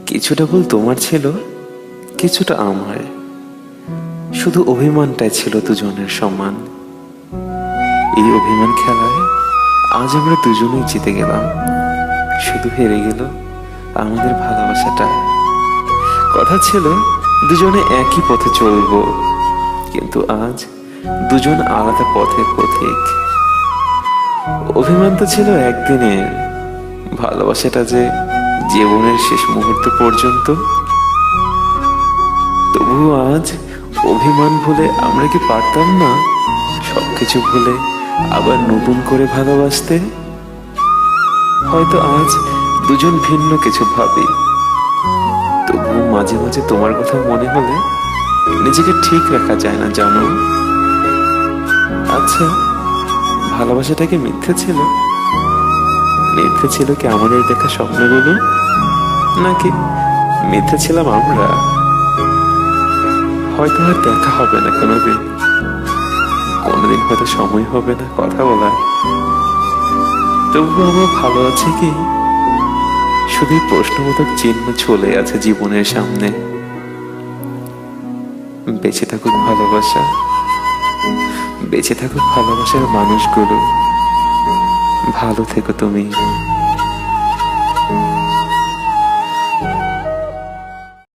কিছুটা ভুল তোমার ছিল, কিছুটা আমার। শুধু অভিমানটাই ছিল দুজনের সমান। এই অভিমান খেলায় আজ আমরা দুজনেই জিতে গেলাম, শুধু হেরে গেল আমাদের ভালোবাসাটা। কথা ছিল দুজনে একই পথে চলবো, কিন্তু আজ দুজন আলাদা পথের পথিক। অভিমান তো ছিল একদিনের, ভালোবাসাটা যে জীবনের শেষ মুহূর্ত পর্যন্ত। তবুও আজ অভিমান ভুলে আমরা কি পারতাম না সবকিছু ভুলে আবার নতুন করে ভালোবাসতে? হয়তো আজ দুজন ভিন্ন কিছু ভাবি, তবুও মাঝে মাঝে তোমার কথা মনে হলে নিজেকে ঠিক রাখা যায় না, জানো? আচ্ছা, ভালোবাসাটা কি মিথ্যে ছিল? মিথ্যে ছিল কি আমাদের দেখা স্বপ্নগুলো, নাকি মিথ্যে ছিলাম আমরা? হয়তো আর দেখা হবে না কোনোদিন, কোনোদিন হয়তো সময় হবে না কথা বলার। তবুও আমরা ভালো আছি কি? শুধু প্রশ্নবোধক চিহ্ন চলে আছে জীবনের সামনে। বেঁচে থাকুক ভালোবাসা, বেঁচে থাকুক ভালোবাসার মানুষগুলো। ভালো থেকো তুমি।